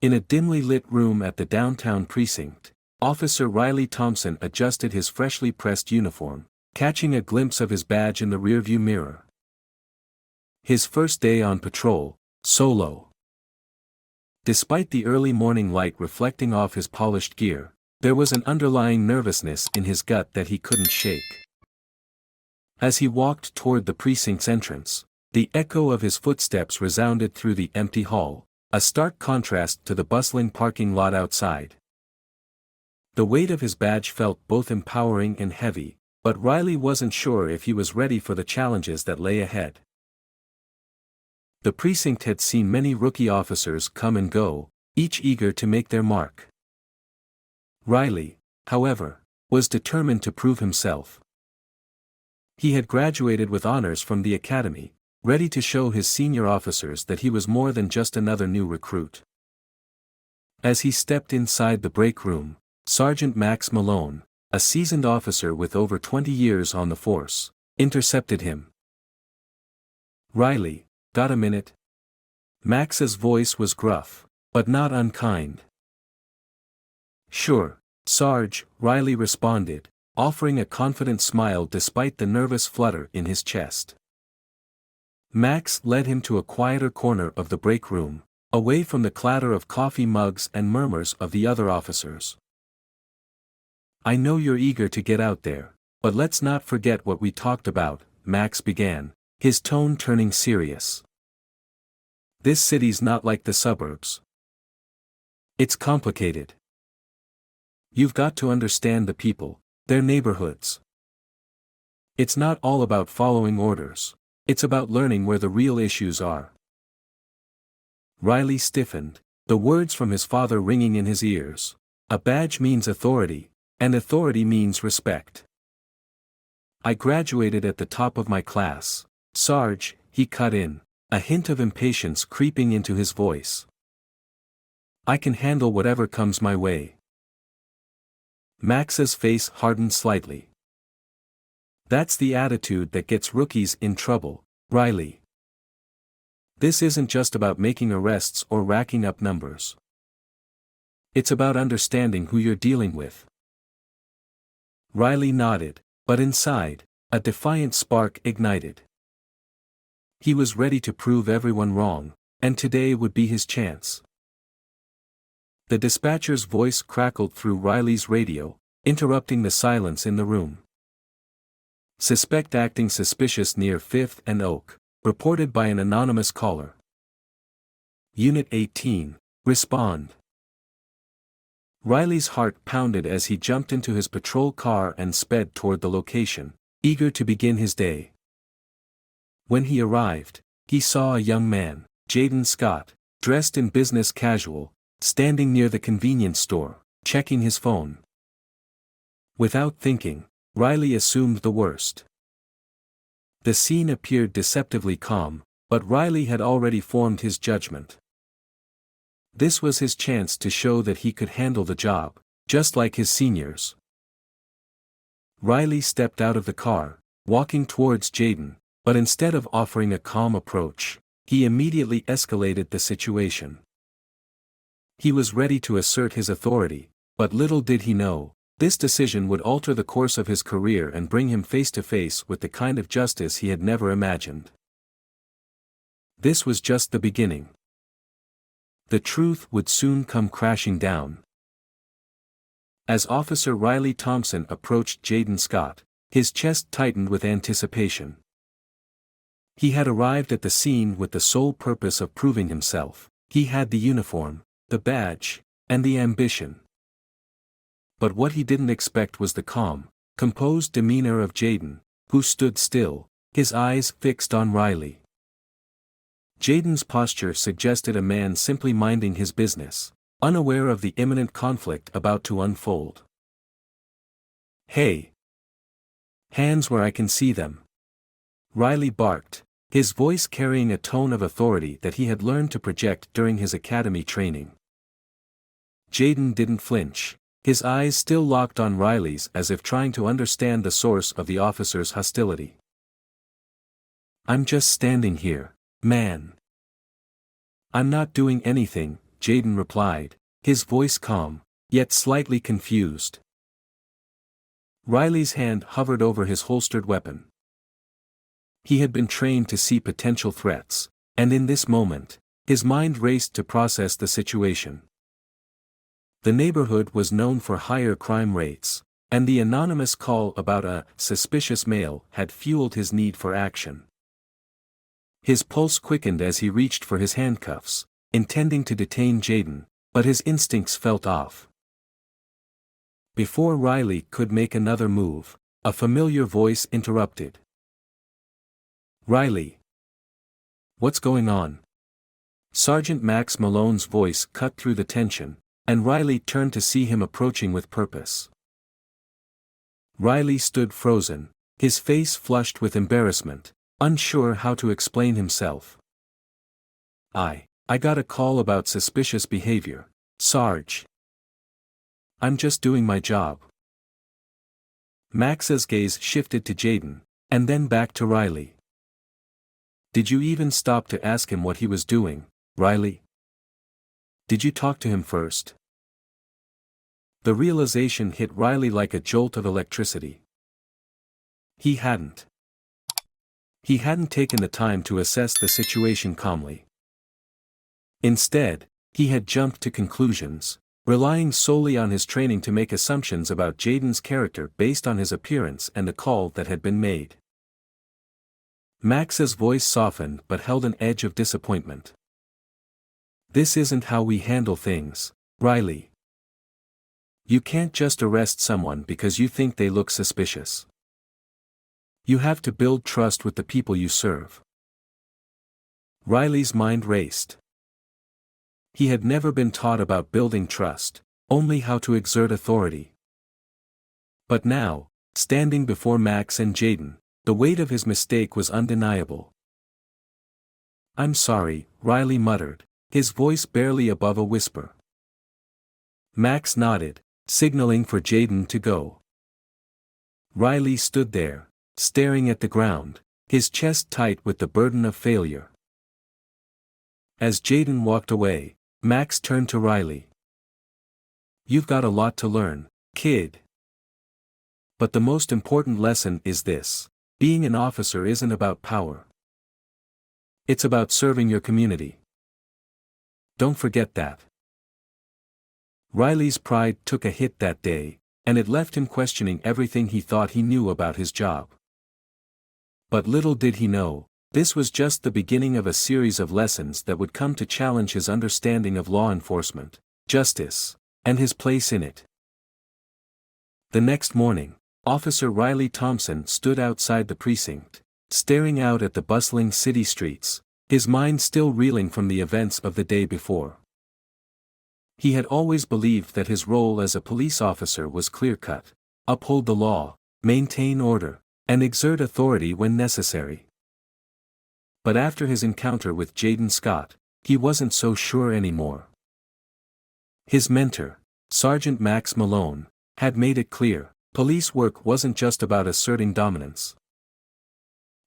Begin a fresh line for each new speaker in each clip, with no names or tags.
In a dimly lit room at the downtown precinct, Officer Riley Thompson adjusted his freshly pressed uniform, catching a glimpse of his badge in the rearview mirror. His first day on patrol, solo. Despite the early morning light reflecting off his polished gear, there was an underlying nervousness in his gut that he couldn't shake. As he walked toward the precinct's entrance, the echo of his footsteps resounded through the empty hall, a stark contrast to the bustling parking lot outside. The weight of his badge felt both empowering and heavy, but Riley wasn't sure if he was ready for the challenges that lay ahead. The precinct had seen many rookie officers come and go, each eager to make their mark. Riley, however, was determined to prove himself. He had graduated with honors from the academy, ready to show his senior officers that he was more than just another new recruit. As he stepped inside the break room, Sergeant Max Malone, a seasoned officer with over 20 years on the force, intercepted him. "Riley, got a minute?" Max's voice was gruff, but not unkind. "Sure, Sarge," Riley responded, offering a confident smile despite the nervous flutter in his chest. Max led him to a quieter corner of the break room, away from the clatter of coffee mugs and murmurs of the other officers. "I know you're eager to get out there, but let's not forget what we talked about," Max began, his tone turning serious. "This city's not like the suburbs. It's complicated. You've got to understand the people, their neighborhoods. It's not all about following orders, it's about learning where the real issues are." Riley stiffened, the words from his father ringing in his ears. A badge means authority, and authority means respect. "I graduated at the top of my class, Sarge," he cut in, a hint of impatience creeping into his voice. "I can handle whatever comes my way." Max's face hardened slightly. "That's the attitude that gets rookies in trouble, Riley. This isn't just about making arrests or racking up numbers. It's about understanding who you're dealing with." Riley nodded, but inside, a defiant spark ignited. He was ready to prove everyone wrong, and today would be his chance. The dispatcher's voice crackled through Riley's radio, interrupting the silence in the room. "Suspect acting suspicious near 5th and Oak, reported by an anonymous caller. Unit 18, respond." Riley's heart pounded as he jumped into his patrol car and sped toward the location, eager to begin his day. When he arrived, he saw a young man, Jaden Scott, dressed in business casual, standing near the convenience store, checking his phone. Without thinking, Riley assumed the worst. The scene appeared deceptively calm, but Riley had already formed his judgment. This was his chance to show that he could handle the job, just like his seniors. Riley stepped out of the car, walking towards Jaden, but instead of offering a calm approach, he immediately escalated the situation. He was ready to assert his authority, but little did he know, this decision would alter the course of his career and bring him face to face with the kind of justice he had never imagined. This was just the beginning. The truth would soon come crashing down. As Officer Riley Thompson approached Jaden Scott, his chest tightened with anticipation. He had arrived at the scene with the sole purpose of proving himself. He had the uniform, the badge, and the ambition. But what he didn't expect was the calm, composed demeanor of Jaden, who stood still, his eyes fixed on Riley. Jaden's posture suggested a man simply minding his business, unaware of the imminent conflict about to unfold. "Hey! Hands where I can see them!" Riley barked, his voice carrying a tone of authority that he had learned to project during his academy training. Jaden didn't flinch, his eyes still locked on Riley's as if trying to understand the source of the officer's hostility. "I'm just standing here, man. I'm not doing anything," Jaden replied, his voice calm, yet slightly confused. Riley's hand hovered over his holstered weapon. He had been trained to see potential threats, and in this moment, his mind raced to process the situation. The neighborhood was known for higher crime rates, and the anonymous call about a suspicious male had fueled his need for action. His pulse quickened as he reached for his handcuffs, intending to detain Jaden, but his instincts felt off. Before Riley could make another move, a familiar voice interrupted. "Riley. What's going on?" Sergeant Max Malone's voice cut through the tension, and Riley turned to see him approaching with purpose. Riley stood frozen, his face flushed with embarrassment, unsure how to explain himself. I got a call about suspicious behavior, Sarge. I'm just doing my job." Max's gaze shifted to Jaden, and then back to Riley. "Did you even stop to ask him what he was doing, Riley? Did you talk to him first?" The realization hit Riley like a jolt of electricity. He hadn't. He hadn't taken the time to assess the situation calmly. Instead, he had jumped to conclusions, relying solely on his training to make assumptions about Jaden's character based on his appearance and the call that had been made. Max's voice softened but held an edge of disappointment. "This isn't how we handle things, Riley. You can't just arrest someone because you think they look suspicious. You have to build trust with the people you serve." Riley's mind raced. He had never been taught about building trust, only how to exert authority. But now, standing before Max and Jaden, the weight of his mistake was undeniable. "I'm sorry," Riley muttered, his voice barely above a whisper. Max nodded, signaling for Jaden to go. Riley stood there, staring at the ground, his chest tight with the burden of failure. As Jaden walked away, Max turned to Riley. "You've got a lot to learn, kid. But the most important lesson is this: being an officer isn't about power. It's about serving your community. Don't forget that." Riley's pride took a hit that day, and it left him questioning everything he thought he knew about his job. But little did he know, this was just the beginning of a series of lessons that would come to challenge his understanding of law enforcement, justice, and his place in it. The next morning, Officer Riley Thompson stood outside the precinct, staring out at the bustling city streets, his mind still reeling from the events of the day before. He had always believed that his role as a police officer was clear-cut: uphold the law, maintain order, and exert authority when necessary. But after his encounter with Jaden Scott, he wasn't so sure anymore. His mentor, Sergeant Max Malone, had made it clear, police work wasn't just about asserting dominance.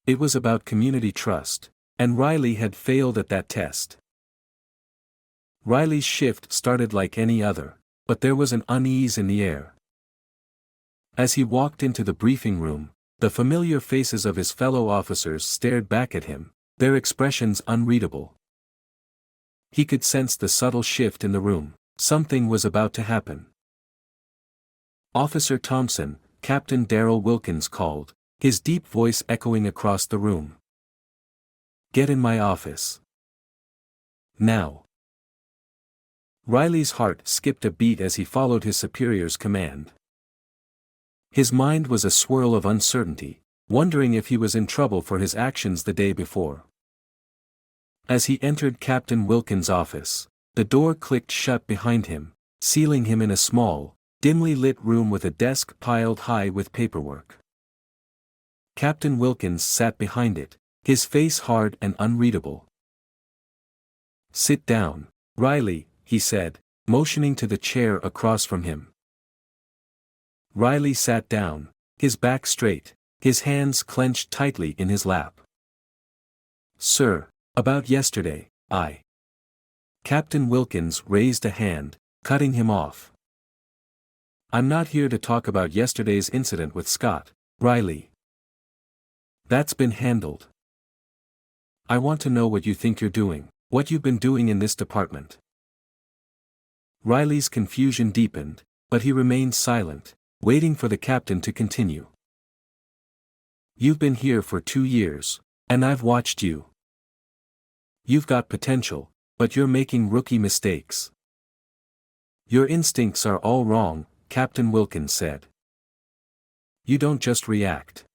It was about community trust, and Riley had failed at that test. Riley's shift started like any other, but there was an unease in the air. As he walked into the briefing room, the familiar faces of his fellow officers stared back at him, their expressions unreadable. He could sense the subtle shift in the room: something was about to happen. "Officer Thompson," Captain Darrell Wilkins called, his deep voice echoing across the room. "Get in my office. Now." Riley's heart skipped a beat as he followed his superior's command. His mind was a swirl of uncertainty, wondering if he was in trouble for his actions the day before. As he entered Captain Wilkins' office, the door clicked shut behind him, sealing him in a small, dimly lit room with a desk piled high with paperwork. Captain Wilkins sat behind it, his face hard and unreadable. "Sit down, Riley," he said, motioning to the chair across from him. Riley sat down, his back straight, his hands clenched tightly in his lap. "Sir, about yesterday, Captain Wilkins raised a hand, cutting him off. "I'm not here to talk about yesterday's incident with Scott, Riley. That's been handled. I want to know what you think you're doing, what you've been doing in this department." Riley's confusion deepened, but he remained silent, waiting for the captain to continue. "You've been here for 2 years, and I've watched you. You've got potential, but you're making rookie mistakes. Your instincts are all wrong," Captain Wilkins said. "You don't just react.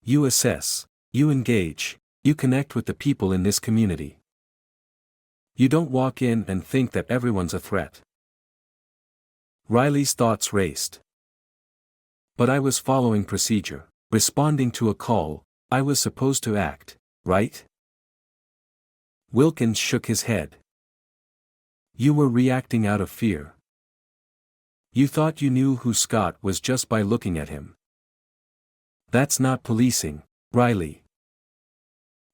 You assess, you engage, you connect with the people in this community. You don't walk in and think that everyone's a threat." Riley's thoughts raced. "But I was following procedure, responding to a call. I was supposed to act, right?" Wilkins shook his head. "You were reacting out of fear. You thought you knew who Scott was just by looking at him. That's not policing, Riley.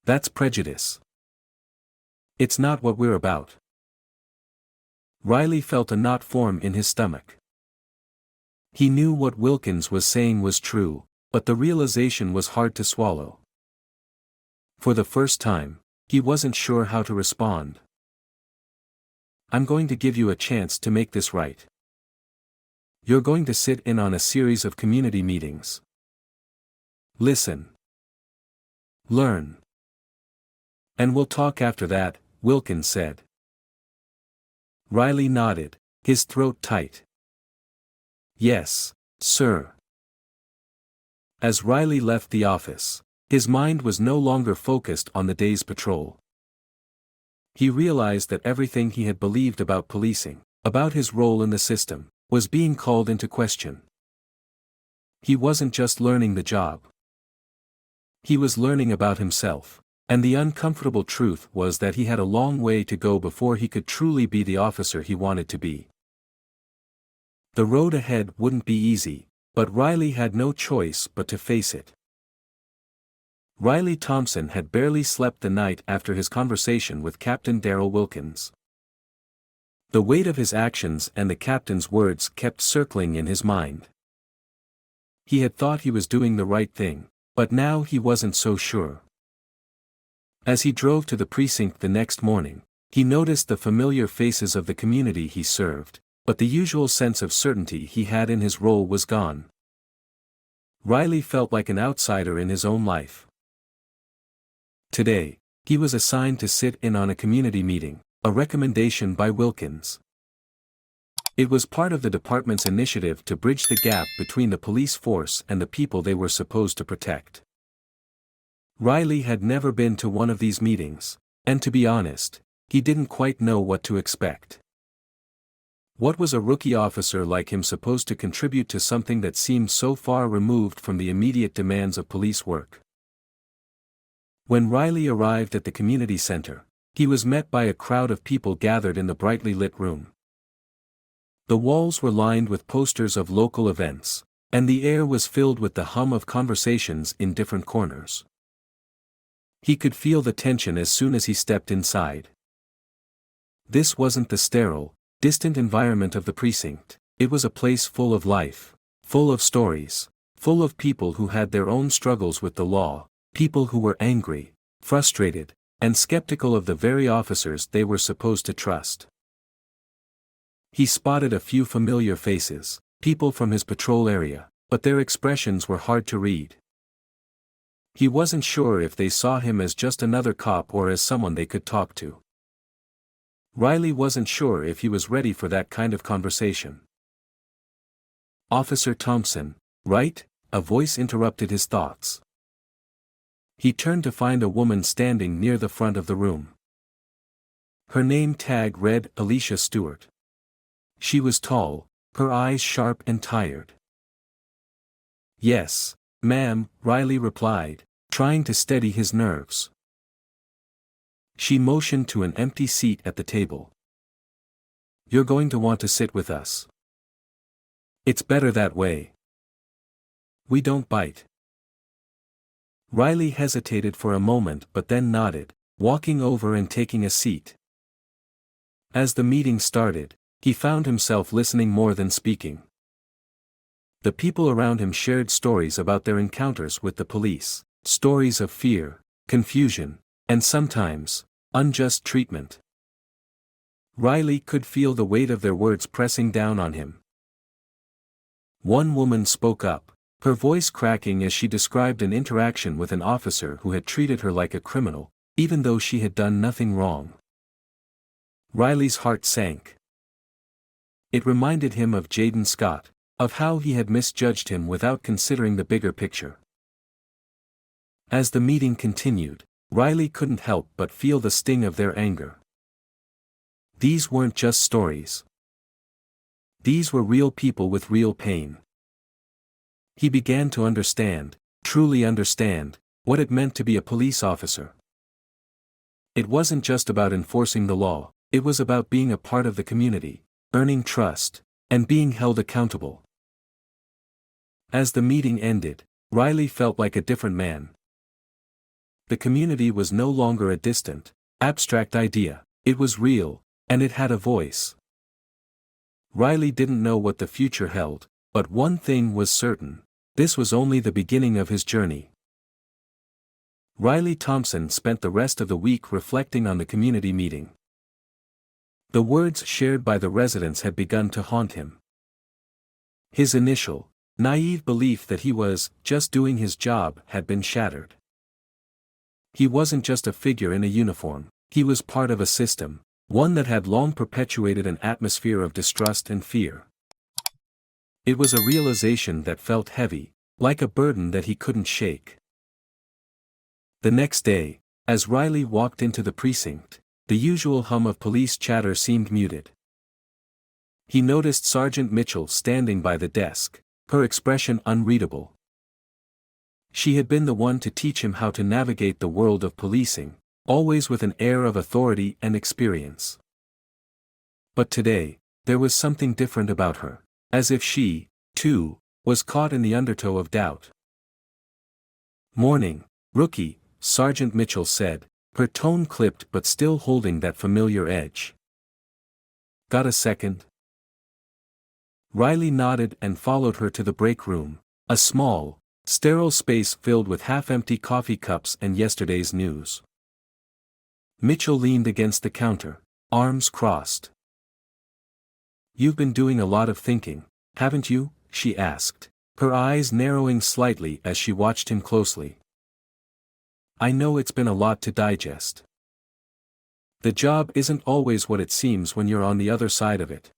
That's prejudice. It's not what we're about." Riley felt a knot form in his stomach. He knew what Wilkins was saying was true, but the realization was hard to swallow. For the first time, he wasn't sure how to respond. "I'm going to give you a chance to make this right. You're going to sit in on a series of community meetings. Listen. Learn. And we'll talk after that," Wilkins said. Riley nodded, his throat tight. "Yes, sir." As Riley left the office, his mind was no longer focused on the day's patrol. He realized that everything he had believed about policing, about his role in the system, was being called into question. He wasn't just learning the job. He was learning about himself, and the uncomfortable truth was that he had a long way to go before he could truly be the officer he wanted to be. The road ahead wouldn't be easy, but Riley had no choice but to face it. Riley Thompson had barely slept the night after his conversation with Captain Darrell Wilkins. The weight of his actions and the captain's words kept circling in his mind. He had thought he was doing the right thing, but now he wasn't so sure. As he drove to the precinct the next morning, he noticed the familiar faces of the community he served, but the usual sense of certainty he had in his role was gone. Riley felt like an outsider in his own life. Today, he was assigned to sit in on a community meeting, a recommendation by Wilkins. It was part of the department's initiative to bridge the gap between the police force and the people they were supposed to protect. Riley had never been to one of these meetings, and to be honest, he didn't quite know what to expect. What was a rookie officer like him supposed to contribute to something that seemed so far removed from the immediate demands of police work? When Riley arrived at the community center, he was met by a crowd of people gathered in the brightly lit room. The walls were lined with posters of local events, and the air was filled with the hum of conversations in different corners. He could feel the tension as soon as he stepped inside. This wasn't the sterile, distant environment of the precinct. It was a place full of life, full of stories, full of people who had their own struggles with the law, people who were angry, frustrated, and skeptical of the very officers they were supposed to trust. He spotted a few familiar faces, people from his patrol area, but their expressions were hard to read. He wasn't sure if they saw him as just another cop or as someone they could talk to. Riley wasn't sure if he was ready for that kind of conversation. "Officer Thompson, right?" a voice interrupted his thoughts. He turned to find a woman standing near the front of the room. Her name tag read Alicia Stewart. She was tall, her eyes sharp and tired. "Yes, ma'am," Riley replied, trying to steady his nerves. She motioned to an empty seat at the table. "You're going to want to sit with us. It's better that way. We don't bite." Riley hesitated for a moment but then nodded, walking over and taking a seat. As the meeting started, he found himself listening more than speaking. The people around him shared stories about their encounters with the police, stories of fear, confusion, and sometimes, unjust treatment. Riley could feel the weight of their words pressing down on him. One woman spoke up, her voice cracking as she described an interaction with an officer who had treated her like a criminal, even though she had done nothing wrong. Riley's heart sank. It reminded him of Jaden Scott, of how he had misjudged him without considering the bigger picture. As the meeting continued, Riley couldn't help but feel the sting of their anger. These weren't just stories. These were real people with real pain. He began to understand, truly understand, what it meant to be a police officer. It wasn't just about enforcing the law, it was about being a part of the community, earning trust, and being held accountable. As the meeting ended, Riley felt like a different man. The community was no longer a distant, abstract idea, it was real, and it had a voice. Riley didn't know what the future held, but one thing was certain: this was only the beginning of his journey. Riley Thompson spent the rest of the week reflecting on the community meeting. The words shared by the residents had begun to haunt him. His initial, naive belief that he was just doing his job had been shattered. He wasn't just a figure in a uniform, he was part of a system, one that had long perpetuated an atmosphere of distrust and fear. It was a realization that felt heavy, like a burden that he couldn't shake. The next day, as Riley walked into the precinct, the usual hum of police chatter seemed muted. He noticed Sergeant Mitchell standing by the desk, her expression unreadable. She had been the one to teach him how to navigate the world of policing, always with an air of authority and experience. But today, there was something different about her, as if she, too, was caught in the undertow of doubt. "Morning, rookie," Sergeant Mitchell said, her tone clipped but still holding that familiar edge. "Got a second?" Riley nodded and followed her to the break room, a small, sterile space filled with half-empty coffee cups and yesterday's news. Mitchell leaned against the counter, arms crossed. "You've been doing a lot of thinking, haven't you?" she asked, her eyes narrowing slightly as she watched him closely. "I know it's been a lot to digest. The job isn't always what it seems when you're on the other side of it."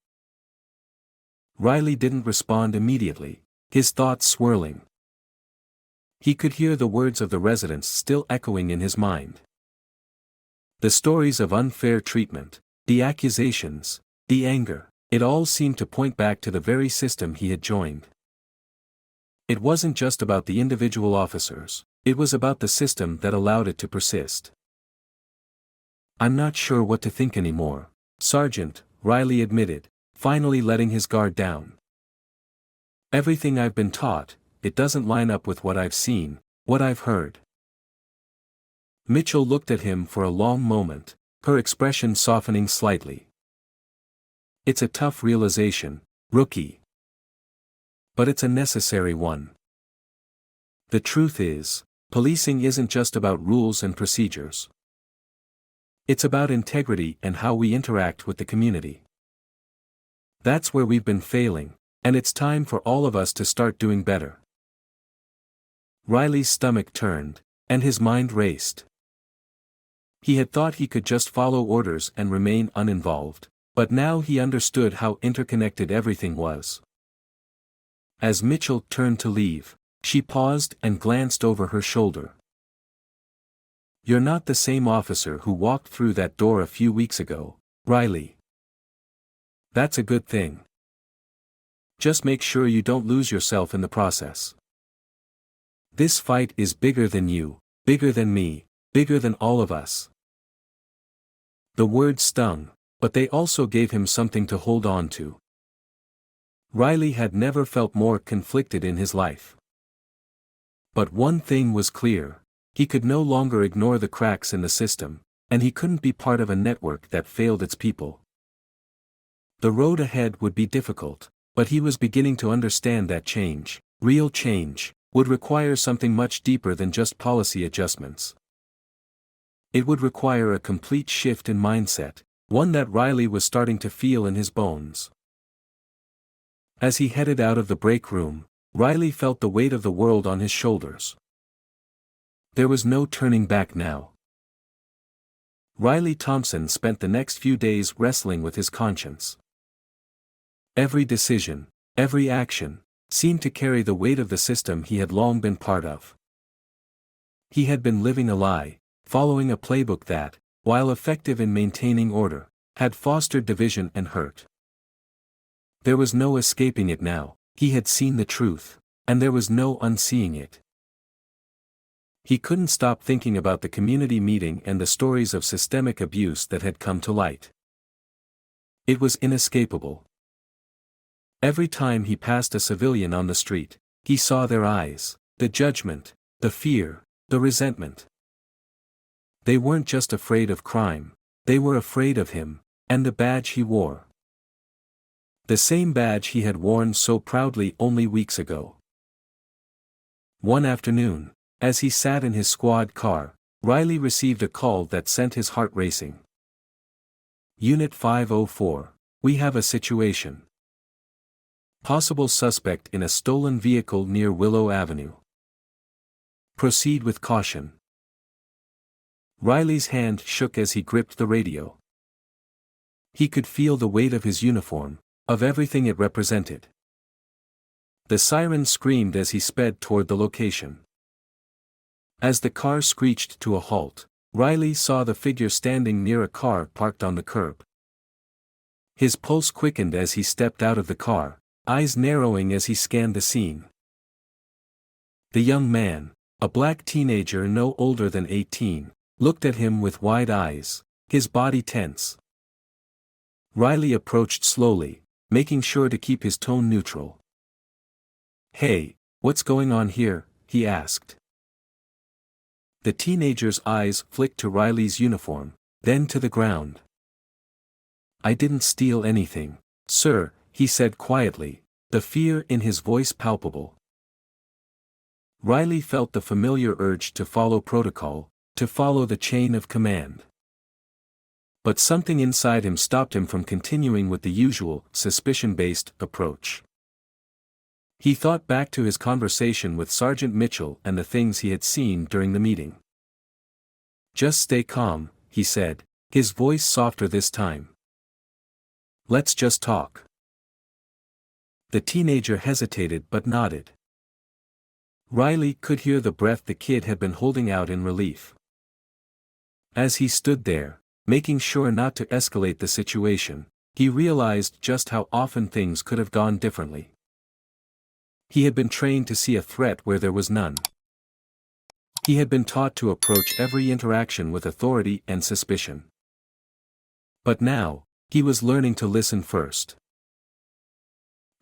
Riley didn't respond immediately, his thoughts swirling. He could hear the words of the residents still echoing in his mind. The stories of unfair treatment, the accusations, the anger, it all seemed to point back to the very system he had joined. It wasn't just about the individual officers, it was about the system that allowed it to persist. "I'm not sure what to think anymore, Sergeant," Riley admitted, finally letting his guard down. "Everything I've been taught, it doesn't line up with what I've seen, what I've heard." Mitchell looked at him for a long moment, her expression softening slightly. "It's a tough realization, rookie. But it's a necessary one. The truth is, policing isn't just about rules and procedures. It's about integrity and how we interact with the community. That's where we've been failing, and it's time for all of us to start doing better." Riley's stomach turned, and his mind raced. He had thought he could just follow orders and remain uninvolved, but now he understood how interconnected everything was. As Mitchell turned to leave, she paused and glanced over her shoulder. "You're not the same officer who walked through that door a few weeks ago, Riley. That's a good thing. Just make sure you don't lose yourself in the process. This fight is bigger than you, bigger than me, bigger than all of us." The words stung, but they also gave him something to hold on to. Riley had never felt more conflicted in his life. But one thing was clear: he could no longer ignore the cracks in the system, and he couldn't be part of a network that failed its people. The road ahead would be difficult, but he was beginning to understand that change, real change, would require something much deeper than just policy adjustments. It would require a complete shift in mindset, one that Riley was starting to feel in his bones. As he headed out of the break room, Riley felt the weight of the world on his shoulders. There was no turning back now. Riley Thompson spent the next few days wrestling with his conscience. Every decision, every action, seemed to carry the weight of the system he had long been part of. He had been living a lie, following a playbook that, while effective in maintaining order, had fostered division and hurt. There was no escaping it now. He had seen the truth, and there was no unseeing it. He couldn't stop thinking about the community meeting and the stories of systemic abuse that had come to light. It was inescapable. Every time he passed a civilian on the street, he saw their eyes, the judgment, the fear, the resentment. They weren't just afraid of crime, they were afraid of him, and the badge he wore. The same badge he had worn so proudly only weeks ago. One afternoon, as he sat in his squad car, Riley received a call that sent his heart racing. Unit 504, we have a situation. Possible suspect in a stolen vehicle near Willow Avenue. Proceed with caution. Riley's hand shook as he gripped the radio. He could feel the weight of his uniform, of everything it represented. The siren screamed as he sped toward the location. As the car screeched to a halt, Riley saw the figure standing near a car parked on the curb. His pulse quickened as he stepped out of the car, eyes narrowing as he scanned the scene. The young man, a black teenager no older than 18, looked at him with wide eyes, his body tense. Riley approached slowly, making sure to keep his tone neutral. "Hey, what's going on here?" he asked. The teenager's eyes flicked to Riley's uniform, then to the ground. "I didn't steal anything, sir," he said quietly, the fear in his voice palpable. Riley felt the familiar urge to follow protocol, to follow the chain of command. But something inside him stopped him from continuing with the usual, suspicion-based approach. He thought back to his conversation with Sergeant Mitchell and the things he had seen during the meeting. "Just stay calm," he said, his voice softer this time. "Let's just talk." The teenager hesitated but nodded. Riley could hear the breath the kid had been holding out in relief. As he stood there, making sure not to escalate the situation, he realized just how often things could have gone differently. He had been trained to see a threat where there was none. He had been taught to approach every interaction with authority and suspicion. But now, he was learning to listen first.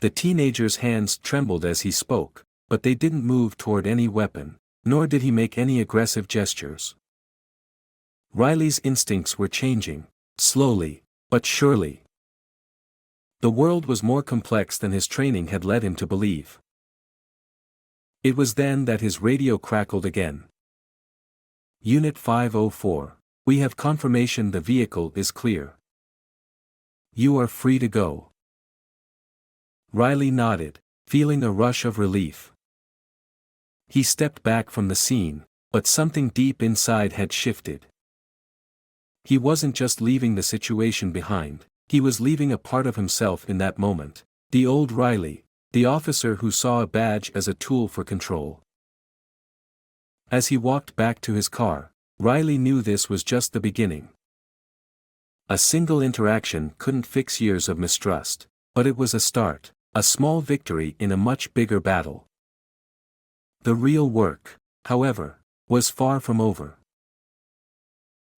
The teenager's hands trembled as he spoke, but they didn't move toward any weapon, nor did he make any aggressive gestures. Riley's instincts were changing, slowly, but surely. The world was more complex than his training had led him to believe. It was then that his radio crackled again. "Unit 504, we have confirmation the vehicle is clear. You are free to go." Riley nodded, feeling a rush of relief. He stepped back from the scene, but something deep inside had shifted. He wasn't just leaving the situation behind, he was leaving a part of himself in that moment, the old Riley, the officer who saw a badge as a tool for control. As he walked back to his car, Riley knew this was just the beginning. A single interaction couldn't fix years of mistrust, but it was a start, a small victory in a much bigger battle. The real work, however, was far from over.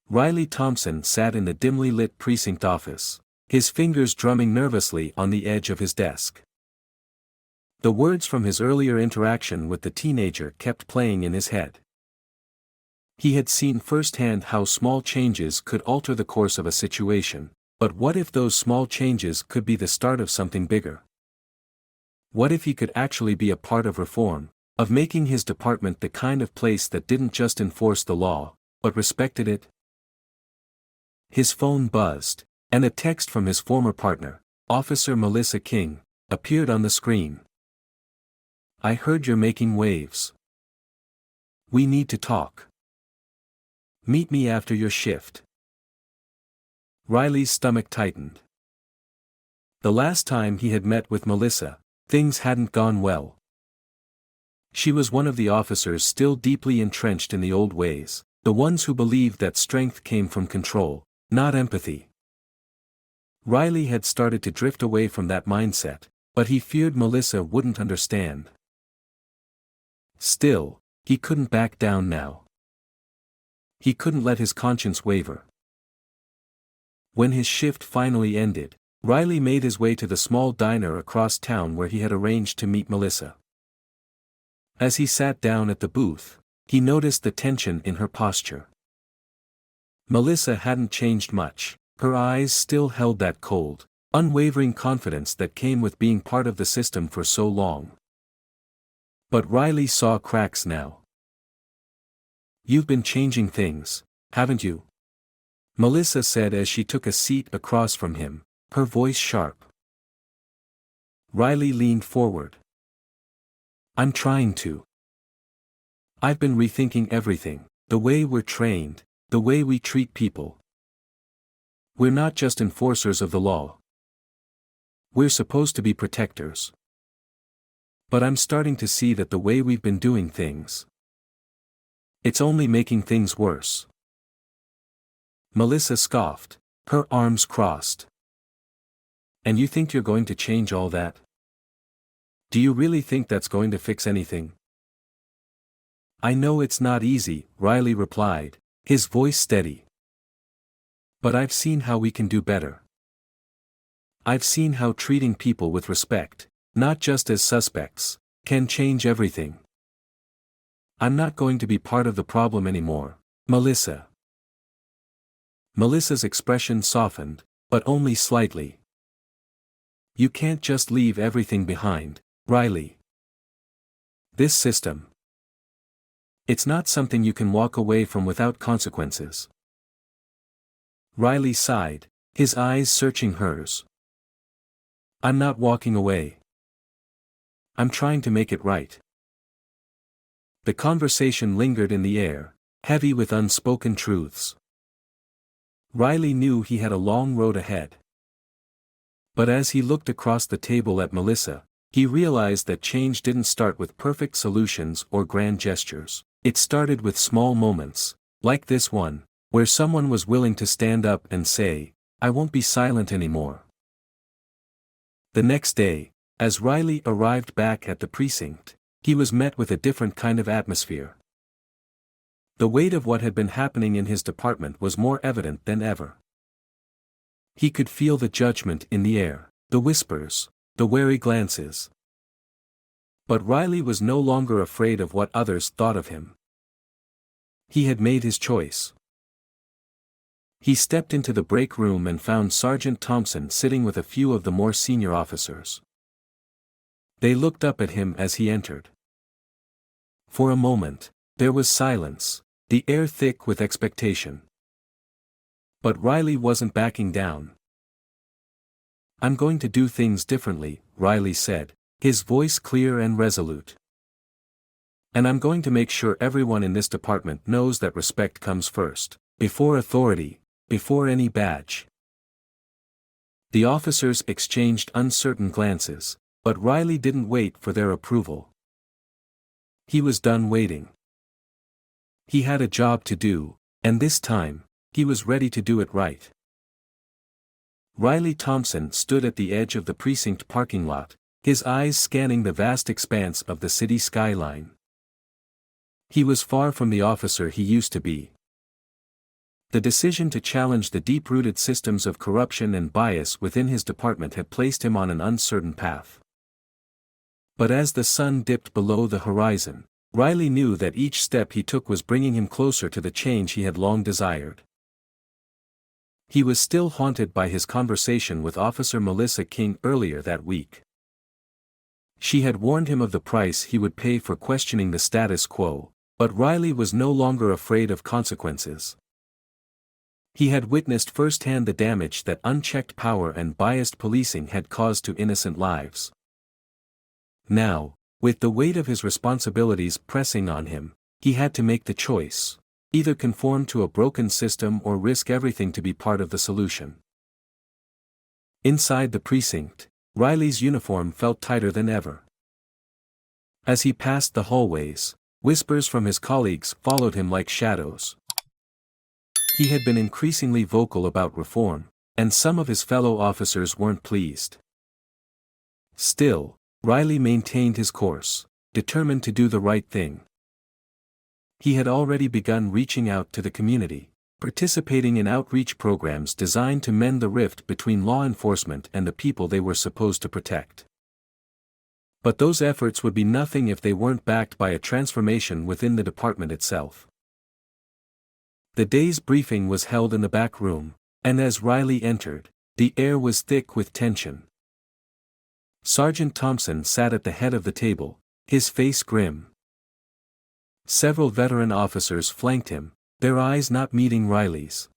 Riley Thompson sat in the dimly lit precinct office, his fingers drumming nervously on the edge of his desk. The words from his earlier interaction with the teenager kept playing in his head. He had seen firsthand how small changes could alter the course of a situation, But what if those small changes could be the start of something bigger? What if he could actually be a part of reform, of making his department the kind of place that didn't just enforce the law, but respected it? His phone buzzed, and a text from his former partner, Officer Melissa King, appeared on the screen. "I heard you're making waves. We need to talk. Meet me after your shift." Riley's stomach tightened. The last time he had met with Melissa, things hadn't gone well. She was one of the officers still deeply entrenched in the old ways, the ones who believed that strength came from control, not empathy. Riley had started to drift away from that mindset, but he feared Melissa wouldn't understand. Still, he couldn't back down now. He couldn't let his conscience waver. When his shift finally ended, Riley made his way to the small diner across town where he had arranged to meet Melissa. As he sat down at the booth, he noticed the tension in her posture. Melissa hadn't changed much, her eyes still held that cold, unwavering confidence that came with being part of the system for so long. But Riley saw cracks now. "You've been changing things, haven't you?" Melissa said as she took a seat across from him, her voice sharp. Riley leaned forward. "I'm trying to. I've been rethinking everything, the way we're trained, the way we treat people. We're not just enforcers of the law. We're supposed to be protectors. But I'm starting to see that the way we've been doing things, it's only making things worse." Melissa scoffed, her arms crossed. "And you think you're going to change all that? Do you really think that's going to fix anything?" "I know it's not easy," Riley replied, his voice steady. "But I've seen how we can do better. I've seen how treating people with respect, not just as suspects, can change everything. I'm not going to be part of the problem anymore, Melissa." Melissa's expression softened, but only slightly. "You can't just leave everything behind, Riley. This system, it's not something you can walk away from without consequences." Riley sighed, his eyes searching hers. "I'm not walking away. I'm trying to make it right." The conversation lingered in the air, heavy with unspoken truths. Riley knew he had a long road ahead. But as he looked across the table at Melissa, he realized that change didn't start with perfect solutions or grand gestures. It started with small moments, like this one, where someone was willing to stand up and say, "I won't be silent anymore." The next day, as Riley arrived back at the precinct, he was met with a different kind of atmosphere. The weight of what had been happening in his department was more evident than ever. He could feel the judgment in the air, the whispers, the wary glances. But Riley was no longer afraid of what others thought of him. He had made his choice. He stepped into the break room and found Sergeant Thompson sitting with a few of the more senior officers. They looked up at him as he entered. For a moment, there was silence, the air thick with expectation. But Riley wasn't backing down. "I'm going to do things differently," Riley said, his voice clear and resolute. "And I'm going to make sure everyone in this department knows that respect comes first, before authority, before any badge." The officers exchanged uncertain glances, but Riley didn't wait for their approval. He was done waiting. He had a job to do, and this time, he was ready to do it right. Riley Thompson stood at the edge of the precinct parking lot, his eyes scanning the vast expanse of the city skyline. He was far from the officer he used to be. The decision to challenge the deep-rooted systems of corruption and bias within his department had placed him on an uncertain path. But as the sun dipped below the horizon, Riley knew that each step he took was bringing him closer to the change he had long desired. He was still haunted by his conversation with Officer Melissa King earlier that week. She had warned him of the price he would pay for questioning the status quo, but Riley was no longer afraid of consequences. He had witnessed firsthand the damage that unchecked power and biased policing had caused to innocent lives. Now, with the weight of his responsibilities pressing on him, he had to make the choice: either conform to a broken system or risk everything to be part of the solution. Inside the precinct, Riley's uniform felt tighter than ever. As he passed the hallways, whispers from his colleagues followed him like shadows. He had been increasingly vocal about reform, and some of his fellow officers weren't pleased. Still, Riley maintained his course, determined to do the right thing. He had already begun reaching out to the community, participating in outreach programs designed to mend the rift between law enforcement and the people they were supposed to protect. But those efforts would be nothing if they weren't backed by a transformation within the department itself. The day's briefing was held in the back room, and as Riley entered, the air was thick with tension. Sergeant Thompson sat at the head of the table, his face grim. Several veteran officers flanked him, their eyes not meeting Riley's.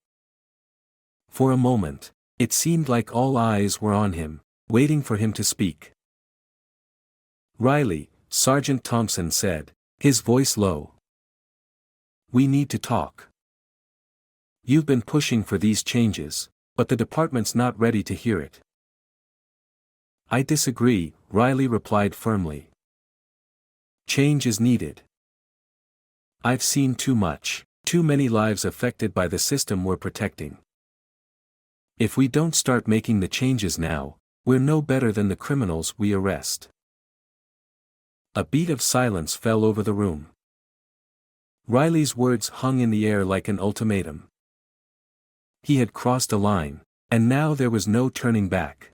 For a moment, it seemed like all eyes were on him, waiting for him to speak. "Riley," Sergeant Thompson said, his voice low. "We need to talk. You've been pushing for these changes, but the department's not ready to hear it." "I disagree," Riley replied firmly. "Change is needed. I've seen too much, too many lives affected by the system we're protecting. If we don't start making the changes now, we're no better than the criminals we arrest." A beat of silence fell over the room. Riley's words hung in the air like an ultimatum. He had crossed a line, and now there was no turning back.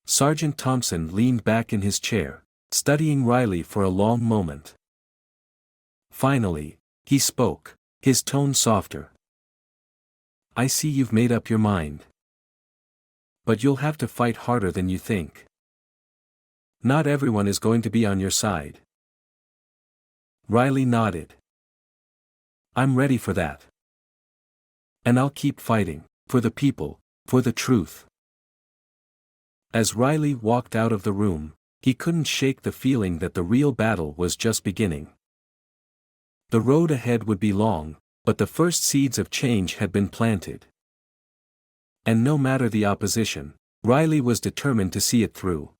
Sergeant Thompson leaned back in his chair, studying Riley for a long moment. Finally, he spoke, his tone softer. "I see you've made up your mind. But you'll have to fight harder than you think. Not everyone is going to be on your side." Riley nodded. "I'm ready for that. And I'll keep fighting, for the people, for the truth." As Riley walked out of the room, he couldn't shake the feeling that the real battle was just beginning. The road ahead would be long, but the first seeds of change had been planted. And no matter the opposition, Riley was determined to see it through.